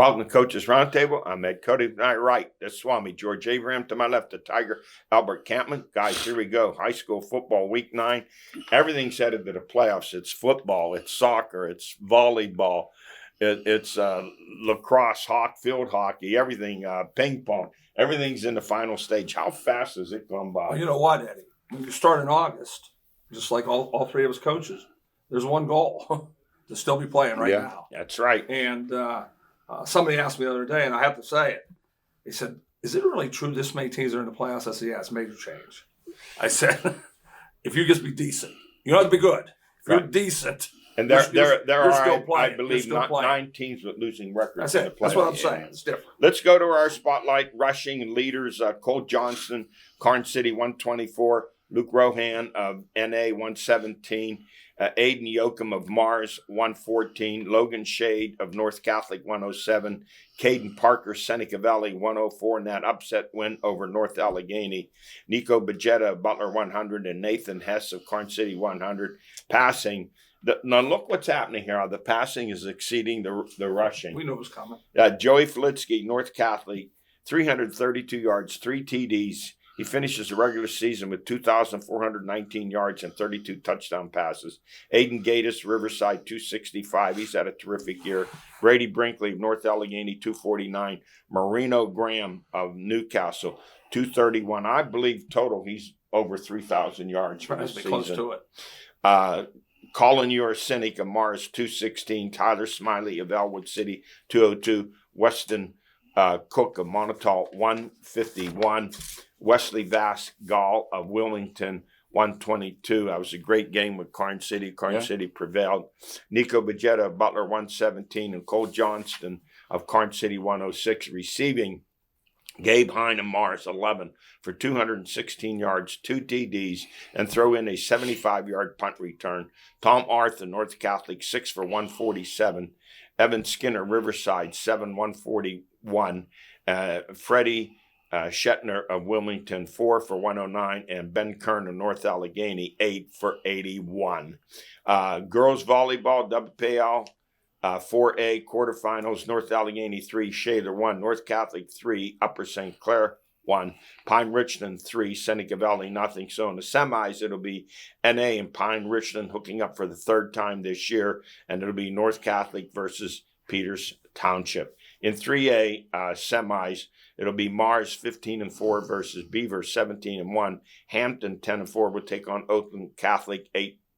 Welcome to Coaches Roundtable. I'm Ed Codi. To my right, the Swami, George Abraham. To my left, the Tiger, Albert Campman. Guys, here we go. High school football, week 9. Everything's headed to the playoffs. It's football, it's soccer, it's volleyball, it's lacrosse, field hockey, everything, ping pong. Everything's in the final stage. How fast has it gone by? Well, you know what, Eddie? When you start in August, just like all three of us coaches, there's one goal to still be playing right now. That's right. And somebody asked me the other day, and I have to say it. He said, "Is it really true this many teams are in the playoffs?" I said, "Yeah, it's a major change." I said, "If you just be decent, you don't have to be good. If you're decent, and there are, still playing. I believe, not 9 teams with losing records. That's it. That's what I'm saying. It's different. Let's go to our spotlight rushing leaders. Cole Johnston, Karn City, 124. Luke Rohan of NA, 117. Aiden Yoakum of Mars, 114. Logan Shade of North Catholic, 107. Caden Parker, Seneca Valley, 104. And that upset win over North Allegheny. Nico Bajetta of Butler, 100. And Nathan Hess of Karn City, 100. Passing. Now look what's happening here. The passing is exceeding the rushing. We knew it was coming. Joey Flitsky, North Catholic, 332 yards, 3 TDs. He finishes the regular season with 2,419 yards and 32 touchdown passes. Aiden Gatus, Riverside, 265. He's had a terrific year. Brady Brinkley of North Allegheny, 249. Marino Graham of Newcastle, 231. I believe total he's over 3,000 yards for this season. Close to it. Colin Urasinik of Mars, 216. Tyler Smiley of Elwood City, 202. Weston Cook of Montauk, 151. Wesley Vass Gall of Wilmington, 122. That was a great game with Karn City. Karn City prevailed. Nico Bajetta of Butler, 117. And Cole Johnston of Karn City, 106. Receiving, Gabe Hine of Mars, 11 for 216 yards, 2 TDs, and throw in a 75-yard punt return. Tom Arth of North Catholic, 6 for 147. Evan Skinner, Riverside, 7, 141. Freddie Shetner of Wilmington, 4 for 109, and Ben Kern of North Allegheny, 8 for 81. Girls volleyball, WPIAL, 4A quarterfinals, North Allegheny 3, Shaler 1, North Catholic 3, Upper St. Clair 1, Pine Richland 3, Seneca Valley nothing. So in the semis, it'll be NA and Pine Richland hooking up for the 3rd time this year, and it'll be North Catholic versus Peters Township. In 3A semis, it'll be Mars 15-4 versus Beaver 17-1. Hampton 10-4 will take on Oakland Catholic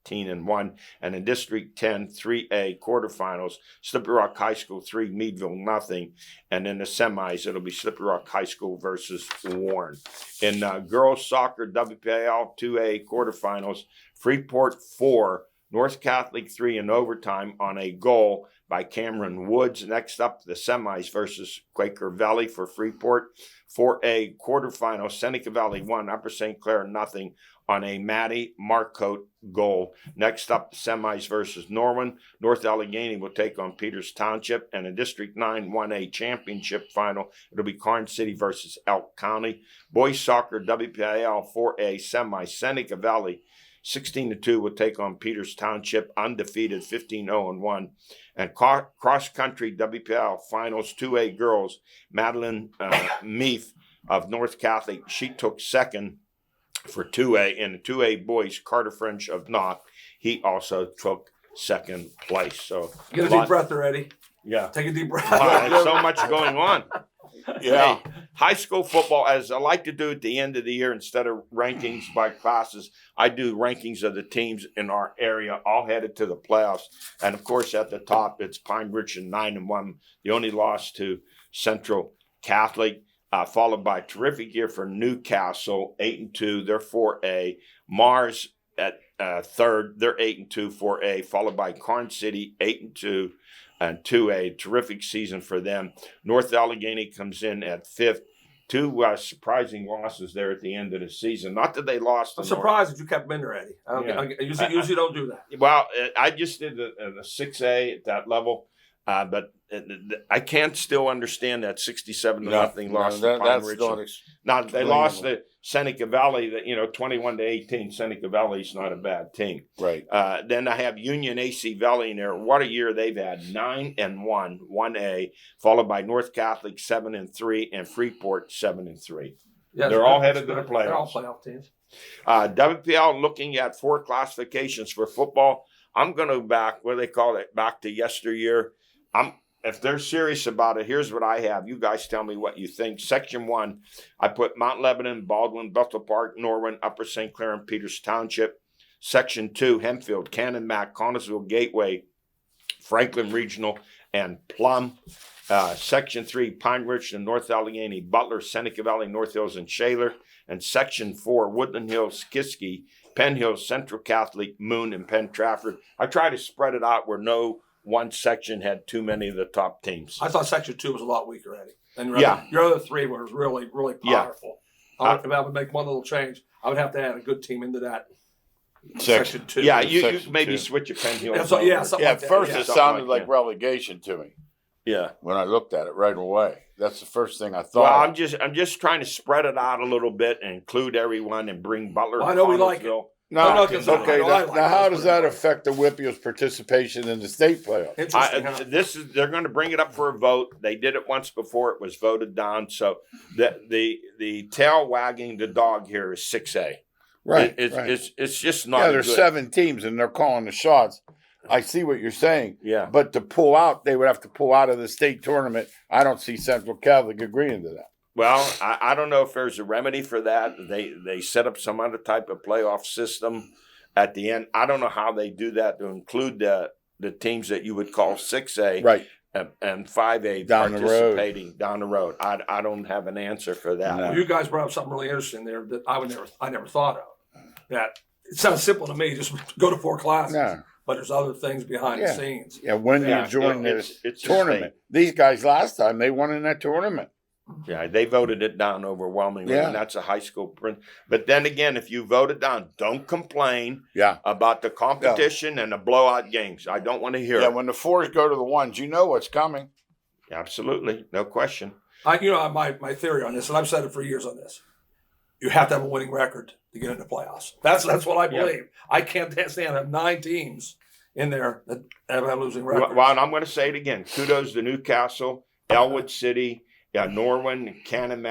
18-1. And in District 10, 3A quarterfinals, Slippery Rock High School 3, Meadville nothing. And in the semis, it'll be Slippery Rock High School versus Warren. In girls soccer, WPIAL 2A quarterfinals, Freeport 4, North Catholic 3 in overtime on a goal by Cameron Woods. Next up, the semis versus Quaker Valley for Freeport. 4A quarterfinal, Seneca Valley 1, Upper St. Clair nothing on a Matty Marcotte goal. Next up, the semis versus Norman. North Allegheny will take on Peters Township. And in District 9, 1A championship final, it'll be Karn City versus Elk County. Boys soccer, WPIAL 4A semi, Seneca Valley 16-2 will take on Peters Township, undefeated 15-0-1. And cross-country WPIAL finals 2A girls, Madeline Meath of North Catholic, she took 2nd for 2A. And the 2A boys, Carter French of Knock, he also took 2nd place. So get a deep breath there, Eddie. Yeah. Take a deep breath. There's so much going on. Yeah. Hey, high school football, as I like to do at the end of the year, instead of rankings by classes, I do rankings of the teams in our area, all headed to the playoffs. And, of course, at the top, it's Pine Richland 9-1, the only loss to Central Catholic, followed by a terrific year for Newcastle, 8-2. They're 4A. Mars at 3rd, they're 8-2, 4A, followed by Karn City, 8-2. And 2A, terrific season for them. North Allegheny comes in at 5th. 2 surprising losses there at the end of the season. Not that they lost. I'm surprised that you kept them in there, Eddie. I usually don't do that. Well, I just did the 6A at that level. But I can't still understand that 67-0 loss to Pine that's Ridge. not Now they lost to Seneca Valley, 21-18. Seneca Valley's not a bad team. right. Then I have Union AC Valley in there. What a year they've had! 9-1, 1A, followed by North Catholic 7-3, and Freeport 7-3. Yeah, They're all headed to the They're all playoffs. playoff teams. WPIAL looking at 4 classifications for football. I'm going to back back to yesteryear. If they're serious about it, here's what I have. You guys tell me what you think. Section 1, I put Mount Lebanon, Baldwin, Bethel Park, Norwin, Upper St. Clair, and Peters Township. Section 2, Hempfield, Cannon, Mac, Connellsville, Gateway, Franklin Regional, and Plum. Section 3, Pine Ridge and North Allegheny, Butler, Seneca Valley, North Hills, and Shaler. And Section 4, Woodland Hills, Kiski, Penn Hills, Central Catholic, Moon, and Penn Trafford. I try to spread it out where no one section had too many of the top teams. I thought Section 2 was a lot weaker, Eddie. And your other 3 were really, really powerful. If I would make one little change, I would have to add a good team into that Section 2. Yeah, you Section maybe 2. switch a Penn Hills. Something At like that. first Yeah. it sounded like like relegation to me Yeah. when I looked at it right away. That's the first thing I thought. Well, I'm just trying to spread it out a little bit and include everyone and bring Butler. Well, I know we like it. Connellsville. No, Okay, okay. I like Now, how this does pretty that much. affect the WPIAL's participation in the state playoff? Interesting. Huh? They're going to bring it up for a vote. They did it once before; it was voted down. So the tail wagging the dog here is 6A. Right, It's just not. Yeah, there's good. 7 teams and they're calling the shots. I see what you're saying. Yeah. But to pull out, they would have to pull out of the state tournament. I don't see Central Catholic agreeing to that. Well, I don't know if there's a remedy for that. They set up some other type of playoff system at the end. I don't know how they do that to include the teams that you would call 6A Right. and 5A Down the road. participating down the road. I don't have an answer for that. No. You guys brought up something really interesting there that I never thought of. That it sounds simple to me, just go to 4 classes. No. But there's other things behind the scenes. Yeah, when Yeah, you join it's this a tournament. These guys last time, they won in that tournament. Yeah, they voted it down overwhelmingly, Yeah. and that's a high school print. But then again, if you vote it down, don't complain Yeah. about the competition and the blowout games. I don't want to hear Yeah, it. when the 4s go to the 1s, you know what's coming. Absolutely, no question. My theory on this, and I've said it for years on this. You have to have a winning record to get into playoffs. That's what I believe. I can't stand have 9 teams in there that have a losing record. Well, and I'm going to say it again. Kudos to Newcastle, Elwood City, Norwin, Canon,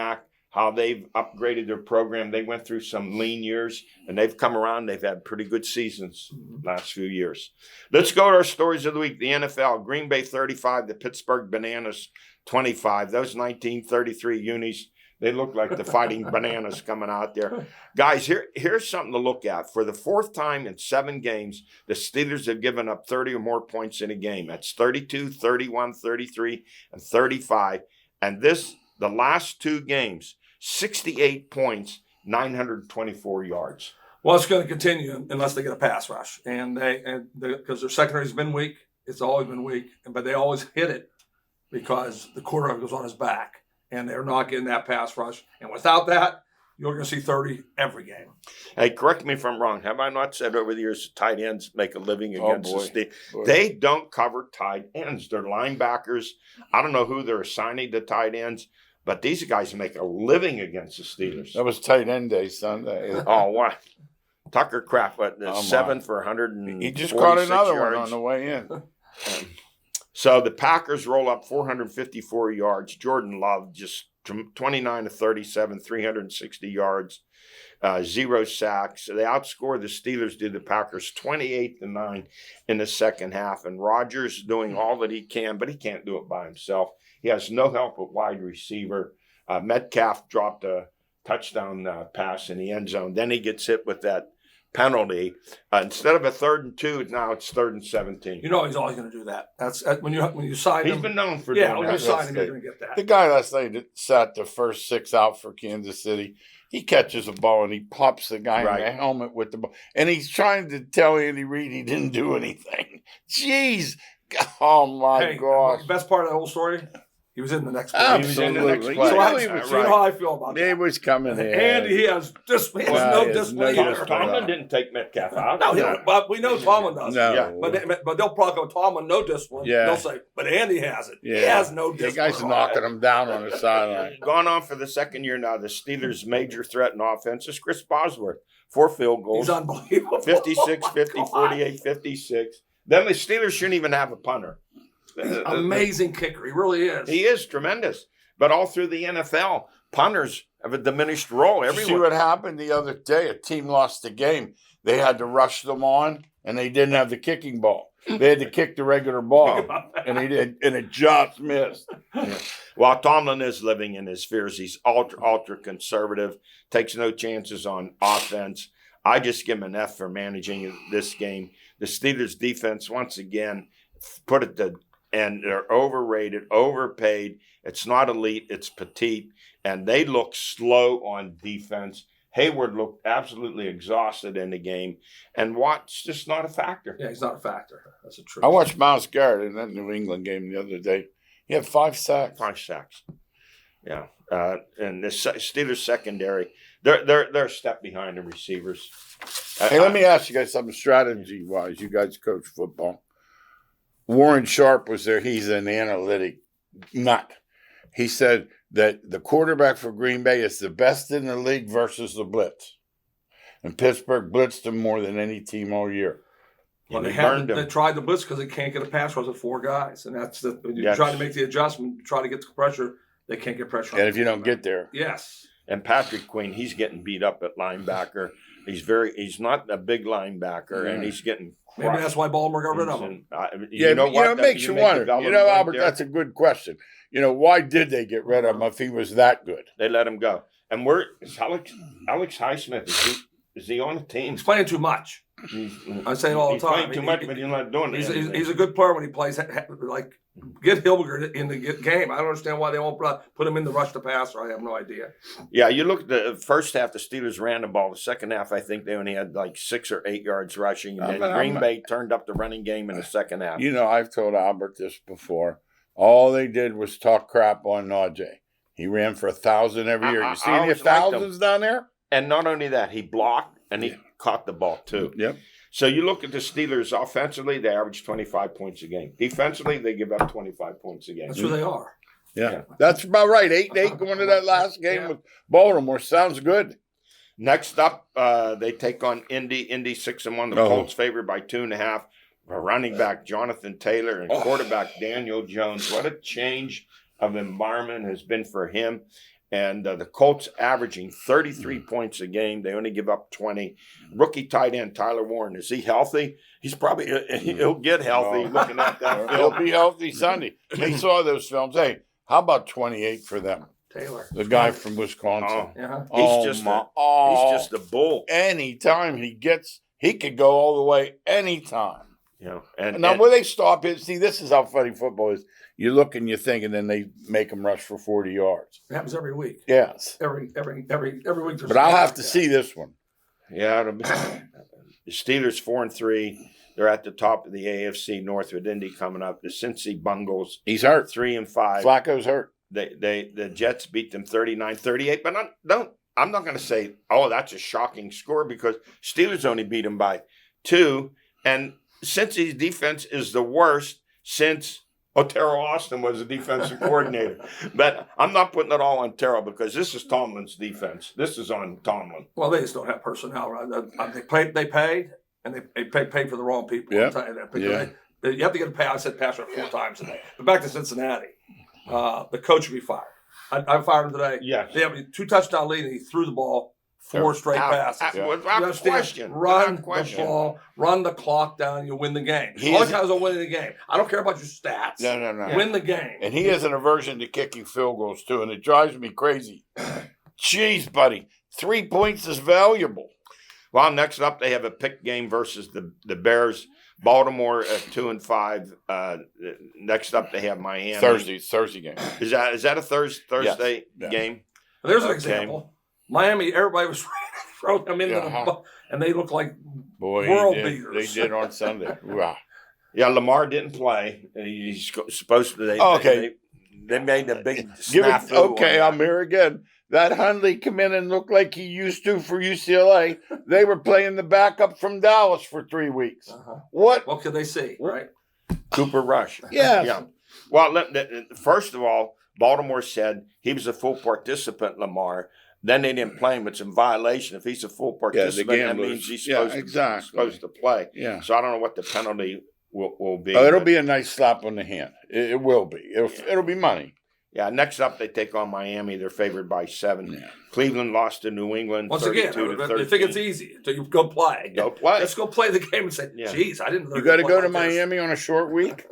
how they've upgraded their program. They went through some lean years, and they've come around. They've had pretty good seasons last few years. Let's go to our stories of the week. The NFL, Green Bay 35, the Pittsburgh Bananas 25. Those 1933 unis, they look like the Fighting Bananas coming out there. Guys, here's something to look at. For the 4th time in 7 games, the Steelers have given up 30 or more points in a game. That's 32, 31, 33, and 35. And the last 2 games, 68 points, 924 yards. Well, it's going to continue unless they get a pass rush, because their secondary's been weak. It's always been weak, but they always hit it because the quarterback goes on his back, and they're not getting that pass rush. And without that, you're going to see 30 every game. Hey, correct me if I'm wrong. Have I not said over the years tight ends make a living against the Steelers? Boy. They don't cover tight ends. They're linebackers. I don't know who they're assigning to tight ends, but these guys make a living against the Steelers. That was tight end day Sunday. Oh, what? Tucker Kraft, Oh, 7 my. for 100. He just caught another yards. one on the way in. So the Packers roll up 454 yards. Jordan Love just 29 to 37, 360 yards, 0 sacks. They outscored the Steelers did the Packers 28-9 in the second half. And Rodgers doing all that he can, but he can't do it by himself. He has no help at wide receiver. Metcalf dropped a touchdown pass in the end zone. Then he gets hit with that penalty. Instead of a 3rd and 2, now it's 3rd and 17. You know he's always going to do that. That's when you sign him. He's been known for Yeah, doing when you that. sign him, you're going to get that. The guy last night that sat the first 6 out for Kansas City, he catches a ball and he pops the guy Right. in the helmet with the ball. And he's trying to tell Andy Reid he didn't do anything. Jeez. Oh, my Hey, gosh. the best part of the whole story, he He was in the next play. Absolutely. So, Well, you he was know how I feel about He that. was coming in. Andy, he has Well, no he has discipline no either. discipline. Tomlin didn't take Metcalf out. No, but we know Tomlin does. No. Yeah. But they'll probably go Tomlin, no discipline. Yeah. They'll say, but Andy has it. Yeah. He has no The discipline. guy's knocking him down on the sideline. Gone on for the second year now. The Steelers' major threat in offense is Chris Bosworth. 4 field goals. He's unbelievable. 56, 50, God. 48, 56. Then the Steelers shouldn't even have a punter. Amazing kicker. He really is. He is tremendous. But all through the NFL, punters have a diminished role See everywhere. what happened the other day? A team lost the game. They had to rush them on, and they didn't have the kicking ball. They had to kick the regular ball, and it just missed. While Tomlin is living in his fears, he's ultra conservative, takes no chances on offense. I just give him an F for managing this game. The Steelers' defense, once again, put it to, and they're overrated, overpaid. It's not elite, it's petite, and they look slow on defense. Hayward looked absolutely exhausted in the game, and Watt's just not a factor. Yeah, he's not a factor. That's a truth. I watched Miles Garrett in that New England game the other day. He had 5 sacks. 5 sacks. Yeah, and the Steelers secondary, they're a step behind the receivers. Hey, let me ask you guys something strategy-wise. You guys coach football. Warren Sharp was there. He's an analytic nut. He said that the quarterback for Green Bay is the best in the league versus the blitz. And Pittsburgh blitzed him more than any team all year. Well, And they tried the blitz because they can't get a pass rush with 4 guys. And that's when you Yes. try to make the adjustment, try to get the pressure, they can't get pressure on And the if you don't quarterback. get there, Yes. And Patrick Queen, he's getting beat up at linebacker. He's not a big linebacker, and he's getting Maybe crushed. that's why Baltimore got rid of him. it makes you wonder. Albert, that's a good question. Why did they get rid of him if he was that good? They let him go. And is Alex Highsmith, is he on the team? He's playing too much. I say it all the He's time. playing too much, but he's not doing He's anything. a good player when he plays. Like, get Hilbert in the game. I don't understand why they won't put him in the rush to passer. I have no idea. Yeah, you look at the first half, the Steelers ran the ball. The second half, I think they only had like 6 or 8 yards rushing. And then Green Bay turned up the running game in the second half. I've told Albert this before. All they did was talk crap on Najee. He ran for 1,000 every year. You see I any always liked thousands down there? And not only that, he blocked and he caught the ball too. Yep. So you look at the Steelers offensively, they average 25 points a game. Defensively, they give up 25 points a game. That's who they are. Yeah. That's about right. 8-8 going to that last game with Baltimore. Sounds good. Next up, they take on Indy. Indy 6-1. The Colts favored by 2.5. Running back Jonathan Taylor and quarterback Daniel Jones. What a change of environment has been for him. And the Colts averaging 33 points a game. They only give up 20. Rookie tight end Tyler Warren. Is he healthy? He's probably he'll get healthy looking at that He'll film. be healthy Sunday. They saw those films. Hey, how about 28 for them? Taylor. The guy from Wisconsin. Yeah. He's just a bull. Anytime he could go all the way anytime. And Now, where they stop it, see, this is how funny football is. You look and you think, and then they make them rush for 40 yards. It happens every week. Yes. Every week. But I'll have to see this one. Yeah, it'll be, the Steelers 4-3. They're at the top of the AFC North with Indy coming up. The Cincy Bungles. He's hurt. 3-5. Flacco's hurt. The Jets beat them 39-38. But I'm not going to say, that's a shocking score because Steelers only beat them by 2. And Cincy's defense is the worst since Otero Austin was the defensive coordinator. But I'm not putting it all on Terrell because this is Tomlin's defense. This is on Tomlin. Well, they just don't have personnel. Right? They pay, and they pay for the wrong people. Yeah. I'll tell you that. Because you have to get a pass. I said pass rush 4 times today. But back to Cincinnati, the coach will be fired. I fired him today. Yes. They have a 2-touchdown lead, and he threw the ball 4 straight passes. Without question. Run the ball, run the clock down, you'll win the game. All the guys are winning the game. I don't care about your stats. No. Win the game. And he has an aversion to kicking field goals, too, and it drives me crazy. Jeez, buddy. 3 points is valuable. Well, next up, they have a pick game versus the Bears. Baltimore at 2-5. Next up, they have Miami. Thursday game. Is that a Thursday game? There's an example. Miami, everybody was ready to throw them into the and they look like world beaters. They did on Sunday. Wow. Yeah, Lamar didn't play. He's supposed to. They made a big Give it, snafu. okay, on I'm here again. That Hundley come in and looked like he used to for UCLA. They were playing the backup from Dallas for 3 weeks. What? What could they see, right? Cooper Rush. Yes. Yeah. Well, first of all, Baltimore said he was a full participant, Lamar. Then they didn't play him. It's in violation. If he's a full participant, that gamblers. means he's Yeah, supposed to play. Yeah. So I don't know what the penalty will be. Oh, it'll but- be a nice slap on the hand. It will be. It'll be money. Yeah, next up they take on Miami. They're favored by 7. Yeah. Cleveland lost to New England. Once again, 32-13. you think it's easy, so you go play. Go play. Let's go play the game and say, Yeah. geez, I didn't know You got to could go play to like this." Miami on a short week.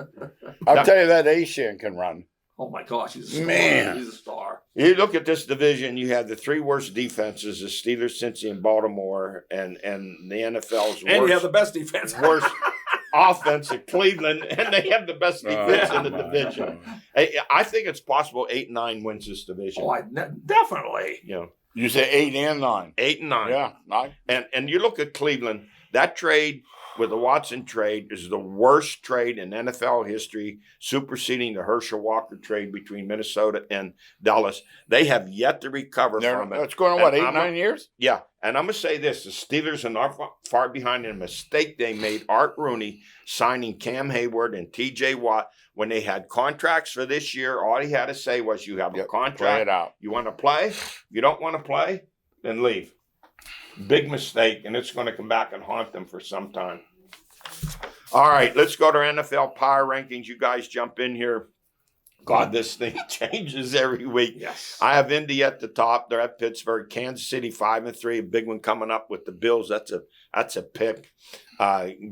I'll tell you that Ashan can run. Oh my gosh, he's a star. Man. He's a star. You look at this division. You have the 3 worst defenses: the Steelers, Cincy, and Baltimore, and the NFL's And you worst, have the best defense. worst offense at Cleveland, and they have the best defense in the division. I think it's possible 8-9 wins this division. Oh, definitely. You know, You say 8 and 9. 8 and 9. Yeah, 9. And you look at Cleveland. That trade with the Watson trade is the worst trade in NFL history, superseding the Herschel Walker trade between Minnesota and Dallas. They have yet to recover from it. It's going on, what, And 8, I'm 9 years? Yeah, and I'm going to say this. The Steelers are not far behind in a mistake they made, Art Rooney signing Cam Hayward and T.J. Watt when they had contracts for this year. All he had to say was, you have a Play contract. it out. You want to play? You don't want to play? Then leave. Big mistake, and it's going to come back and haunt them for some time. All right, let's go to our NFL power rankings. You guys jump in here. God, this thing changes every week. Yes. I have Indy at the top. They're at Pittsburgh. Kansas City 5-3. A big one coming up with the Bills. That's a pick.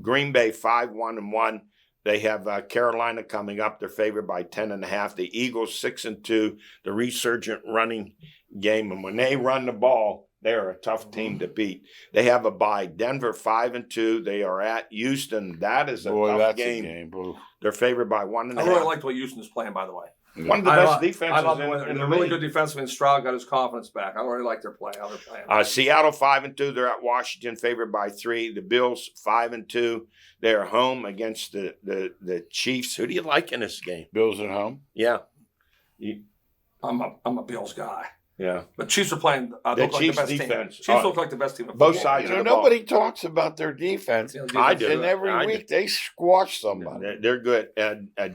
Green Bay 5-1-1. They have Carolina coming up. They're favored by 10.5. The Eagles 6-2. The resurgent running game, and when they run the ball, they're a tough team to beat. They have a bye. Denver 5-2. They are at Houston. That is a tough that's game. a game. Boy. They're favored by 1.5. I really like the way Houston's playing, by the way. One of the best defenses I love in the the really league. good defenseman. Stroud got his confidence back. I really like their play. How they're playing. Seattle 5-2. They're at Washington, favored by 3. The Bills 5-2. They're home against the Chiefs. Who do you like in this game? Bills at home. Yeah, I'm a Bills guy. yeah. But Chiefs are playing. The Look like Chiefs the best defense. team. Chiefs look like the best team. Of Both football. sides You know, of the ball. nobody talks about their defense. You know, I defense- do. And every I week they squash somebody. They're good.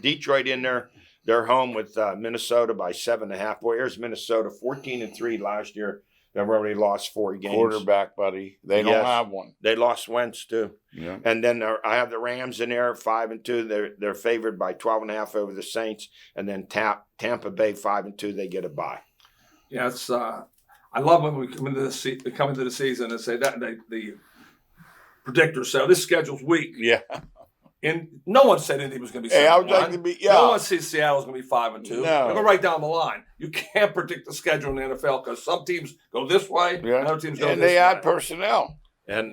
Detroit in there. They're home with Minnesota by 7.5. Boy, here's Minnesota 14-3 last year. They've already lost 4 games. Quarterback, buddy. They Yes. don't have one. They lost Wentz too. Yeah. And then I have the Rams in there 5-2. They're favored by 12.5 over the Saints. And then Tampa Bay 5-2. They get a bye. Yeah, it's. I love when we come into the season and say that the predictors say this schedule's weak. Yeah. And no one said Indy was going to be. Hey, I would 7-1. like to be. No Yeah. one says Seattle's going to be 5-2. No. They'll go right down the line. You can't predict the schedule in the NFL because some teams go this way, and other teams go And this they way. add personnel. And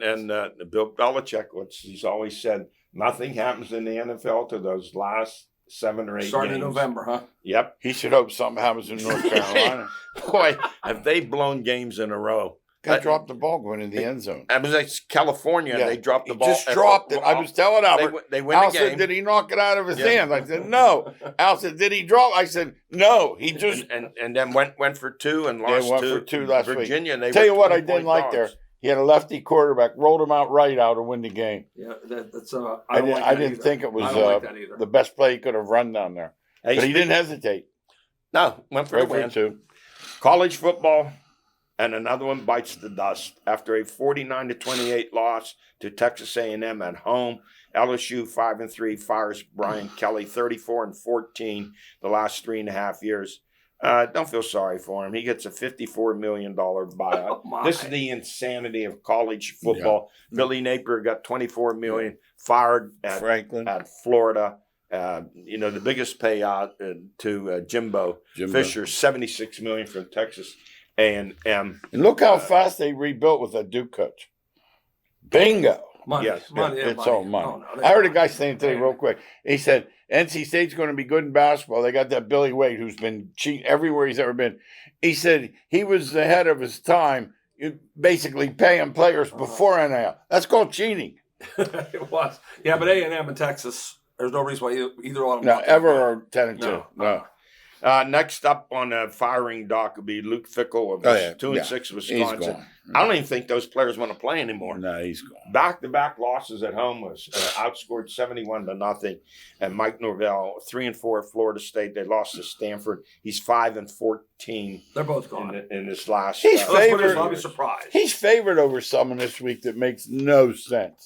Bill Belichick, he's always said, nothing happens in the NFL to those last 7 or 8 Starting games. in November, huh? Yep. He should hope something happens in North Carolina. Boy, have they blown games in a row. Got dropped the ball going in the end zone. I was like California. Yeah. They dropped the He ball. just dropped it. I was telling Albert. They win Al the game. said, did he knock it out of his Yeah. hands? I said, no. Al said, did he drop? I said, no. He just. and then went for 2 and lost went 2. for 2 last week. Virginia. And they Tell were you what, I 20-point didn't like there. dogs. He had a lefty quarterback, rolled him out right out to win the game. Yeah, that's. I didn't think it was I don't like that either. the best play he could have run down there. Hey, But he didn't hesitate. No, went for Right the for win. 2. College football, and another one bites the dust after a 49-28 loss to Texas A&M at home. LSU 5-3 fires Brian Kelly 34-14 the last 3.5 years. Don't feel sorry for him. He gets a $54 million buyout. Oh, my. This is the insanity of college football. Billy Napier got $24 million fired Franklin. at Florida. The biggest payout to Jimbo Fisher, $76 million from Texas A&M. And look how fast they rebuilt with a Duke coach. Bingo. Money. Yes, money. It's all money. Oh, no, I heard a guy saying today real quick. He said, NC State's going to be good in basketball. They got that Billy Wade who's been cheating everywhere he's ever been. He said he was ahead of his time, basically paying players before NIL. That's called cheating. It was. Yeah, but A&M and Texas, there's no reason why either one of them. No, not ever gonna are 10-2. No. No. Next up on the firing dock would be Luke Fickle of 2-6 Wisconsin. He's gone. I don't even think those players want to play anymore. No, he's gone. Back-to-back losses at home was outscored 71-0. And Mike Norvell 3-4 at Florida State. They lost to Stanford. He's 5-14. They're both gone in this last. He's favored. I'll be surprised. He's favored over someone this week that makes no sense.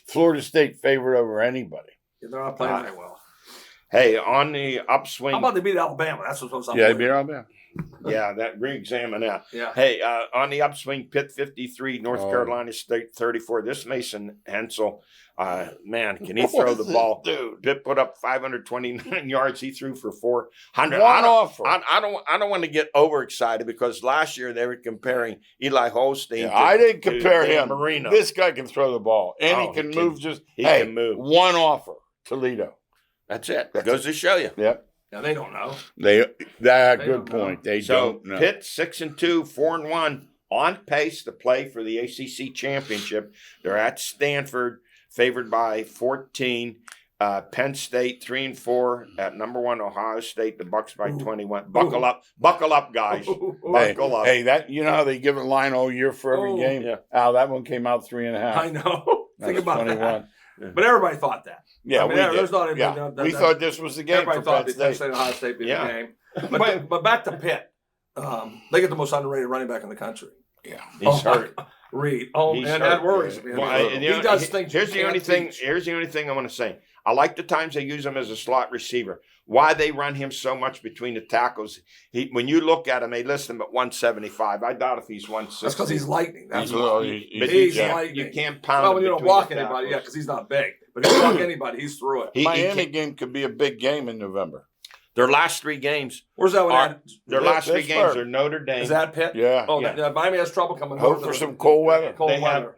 Florida State favored over anybody. They're not playing very well. Hey, on the upswing. How about they beat Alabama? That's what's on. Yeah, they beat Alabama. Yeah, that re-examine that. Yeah. Hey, on the upswing, Pitt 53, North Carolina State 34. This Mason Hensel, man, can he throw the ball? Dude. Pitt put up 529 yards. He threw for 400. One offer. I don't want to get overexcited because last year they were comparing Eli Holstein. Yeah, I didn't compare him. Marino. This guy can throw the ball, and he can move. He can move. One offer, Toledo. That's it. That goes to show you. Yep. Now they don't know. Good point. They don't know. Pitt 6-2, 4-1, on pace to play for the ACC championship. They're at Stanford, favored by 14. Penn State 3-4 at number 1 Ohio State. The Bucks by 21. Buckle up, guys. Buckle up. Hey, that you know how they give a line all year for every game. Yeah. Al, that one came out 3.5. I know. Think about 21. that. But everybody thought that. Yeah, I mean, we did. there's not even, we thought this was the game everybody for thought Penn Penn State. State and Ohio State be the Yeah. game. But back to Pitt. They get the most underrated running back in the country. Yeah, He's hurt. Reed. He's And hurt. that worries me. He does things. Here's the only thing I want to say. I like the times they use him as a slot receiver. Why they run him so much between the tackles? When you look at him, they list him at 175. I doubt if he's 160. That's because he's lightning. That's he's lightning. You can't pound well, him when you don't between block the anybody, tackles. yeah, because he's not big. But if you block anybody, he's through it. Miami game could be a big game in November. Their last 3 games. Where's that one at? Their last 3 Pittsburgh. games are Notre Dame. Is that Pitt? Yeah. Oh, Yeah. Miami has trouble coming Hope home. for some cold weather.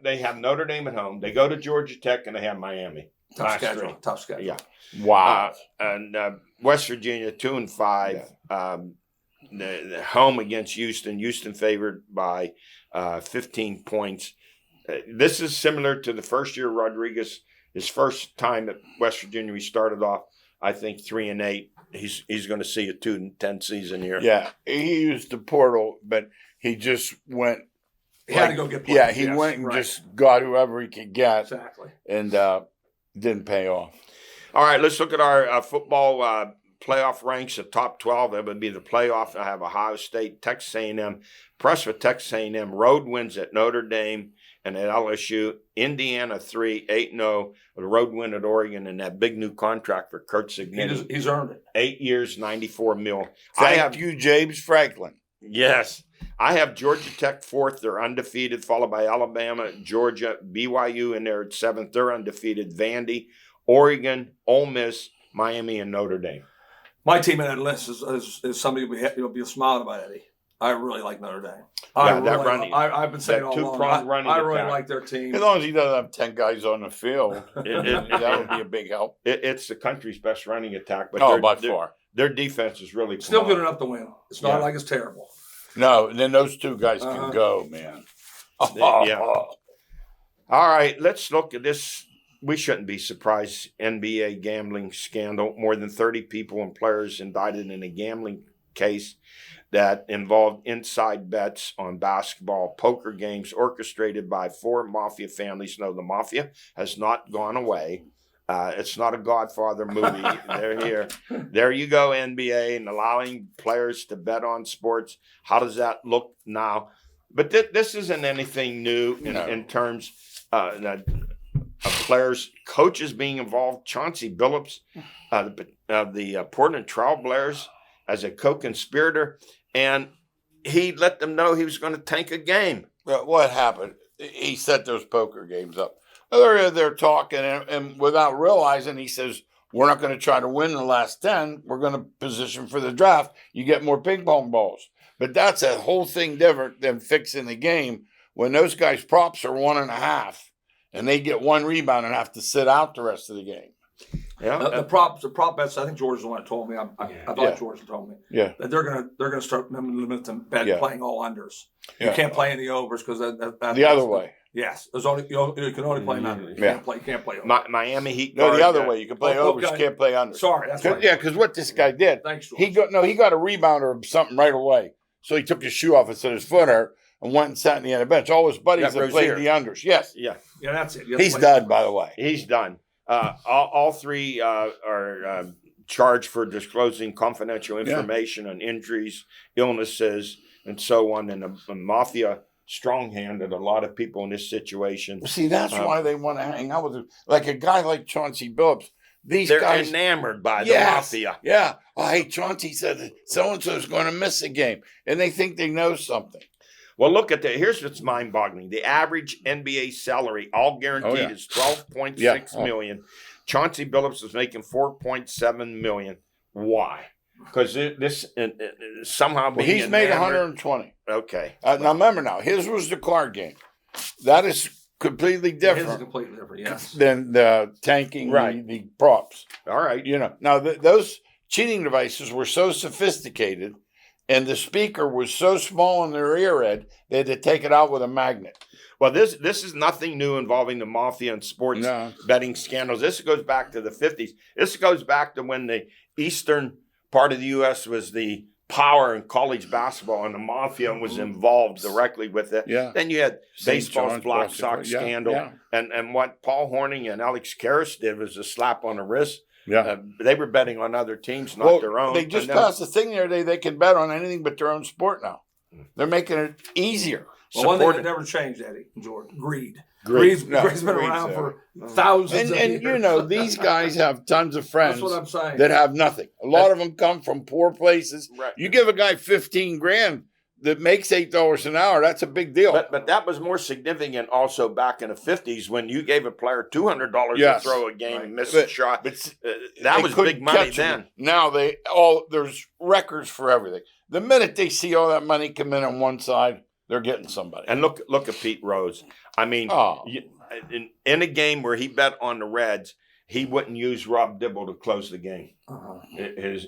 They have Notre Dame at home. They go to Georgia Tech and they have Miami. Tough schedule. Tough schedule. Yeah. Wow. And West Virginia 2-5. The home against Houston. Houston favored by 15 points. This is similar to the first year Rodriguez. His first time at West Virginia, he started off, I think, 3-8. He's going to see a 2-10 season here. Yeah, he used the portal, but he just went. He had to go get players. Yeah, he went and just got whoever he could get. Exactly. And didn't pay off. All right, let's look at our football playoff ranks. The top 12, that would be the playoff. I have Ohio State, Texas A&M. Impressed with Texas A&M. Road wins at Notre Dame and at LSU. Indiana 3, 8-0. The road win at Oregon and that big new contract for Kurt Signetti. He's earned it. 8 years, $94 million. Thank you, James Franklin. Yes. I have Georgia Tech 4th. They're undefeated, followed by Alabama, Georgia, BYU in there at 7th. They're undefeated. Vandy, Oregon, Ole Miss, Miami, and Notre Dame. My team in that list is somebody you'll be smiling about, Eddie. I really like Notre Dame. I've been saying all along. I really like their team. As long as he doesn't have 10 guys on the field, that would be a big help. It's the country's best running attack, but by far. Their defense is really still good enough to win. It's not like it's terrible. No, and then those 2 guys can go, man. Yeah. All right, let's look at this. We shouldn't be surprised. NBA gambling scandal. More than 30 people and players indicted in a gambling case that involved inside bets on basketball, poker games orchestrated by 4 mafia families. No, the mafia has not gone away. It's not a Godfather movie. They're here. There you go, NBA, and allowing players to bet on sports. How does that look now? But this isn't anything new in terms of players, coaches being involved. Chauncey Billups, the Portland Trailblazers, as a co-conspirator, and he let them know he was going to tank a game. What happened? He set those poker games up. They're talking, and without realizing, he says, we're not going to try to win the last 10. We're going to position for the draft. You get more ping pong balls. But that's a whole thing different than fixing the game when those guys' props are 1.5, and they get 1 rebound and have to sit out the rest of the game. Yeah, the prop bets. I think George is the one that told me. I thought George told me. Yeah, that they're gonna start limiting bet playing all unders. You can't play any overs because the other way. Yes, there's only you can only play under. You Yeah. can't play over. Miami Heat. No, the guard, other way. You can play Oh, overs, okay. can't play under. Sorry, that's right. Yeah, because what this guy did, Thanks, George. he got a rebound or something right away. So he took his shoe off and said his foot hurt and went and sat in the end of the bench. All his buddies Yeah, have played Rozier. the unders. Yes. Yeah, Yeah, that's it. You have He's to play done, over. by the way. he's done. All three are charged for disclosing confidential information on injuries, illnesses, and so on. And the mafia strong-handed a lot of people in this situation. See, that's why they want to hang out with him. Like a guy like Chauncey Billups. These They're guys. enamored by the Yes. mafia. Yeah. Oh, hey, Chauncey said that so-and-so is going to miss a game. And they think they know something. Well, look at that. Here's what's mind-boggling. The average NBA salary, all guaranteed, Oh, yeah. is $12.6 Yeah. million. Chauncey Billups is making $4.7 million. Why? Because this somehow Well, being he's made enamored- 120. Okay. Now, remember now, his was the card game. That is completely His is different completely different. Yes. than the tanking, Right. the props. All right. You know, now those cheating devices were so sophisticated and the speaker was so small in their ear ed, they had to take it out with a magnet. Well, this is nothing new involving the mafia and sports No. betting scandals. This goes back to the 50s. This goes back to when the eastern part of the U.S. was the power in college basketball, and the mafia was involved directly with it. Yeah. Then you had St. baseball's John's Black basketball. Sox Yeah, scandal, yeah. and what Paul Hornung and Alex Karras did was a slap on the wrist. Yeah. They were betting on other teams, not their own. They just And then passed a thing the other day. They can bet on anything but their own sport now. They're making it easier. Well, one thing supported- that never changed, Eddie and George, greed. Greed. Greed's been Greed's around there. for thousands of And years. you know, these guys have tons of friends That's what I'm saying. that have nothing. A lot of them come from poor places. Right. You give a guy 15 grand that makes $8 an hour, that's a big deal. But that was more significant also back in the 50s when you gave a player $200 Yes. to throw a game Right. and miss But- a shot. but That they was couldn't big money catch 'em. then. Now there's records for everything. The minute they see all that money come in on one side, they're getting somebody. And look at Pete Rose. I mean, Oh. in a game where he bet on the Reds, he wouldn't use Rob Dibble to close the game. Uh-huh.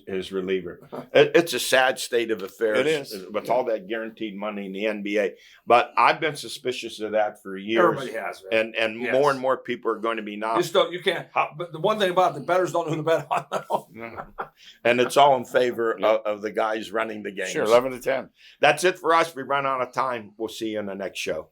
His reliever. It's a sad state of affairs. It is. With all that guaranteed money in the NBA. But I've been suspicious of that for years. Everybody has, man. And Yes. more and more people are going to be now. You can't. But the one thing about it, the bettors don't know who to bet on. And it's all in favor of the guys running the games. Sure, 11 to 10. That's it for us. We run out of time. We'll see you in the next show.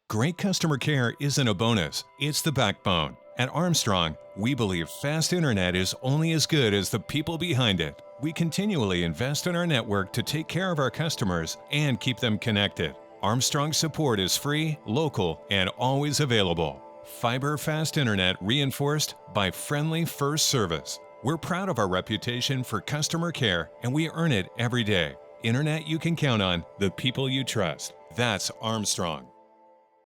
Great customer care isn't a bonus, it's the backbone. At Armstrong, we believe fast internet is only as good as the people behind it. We continually invest in our network to take care of our customers and keep them connected. Armstrong support is free, local, and always available. Fiber fast internet reinforced by friendly first service. We're proud of our reputation for customer care, and we earn it every day. Internet you can count on, the people you trust. That's Armstrong.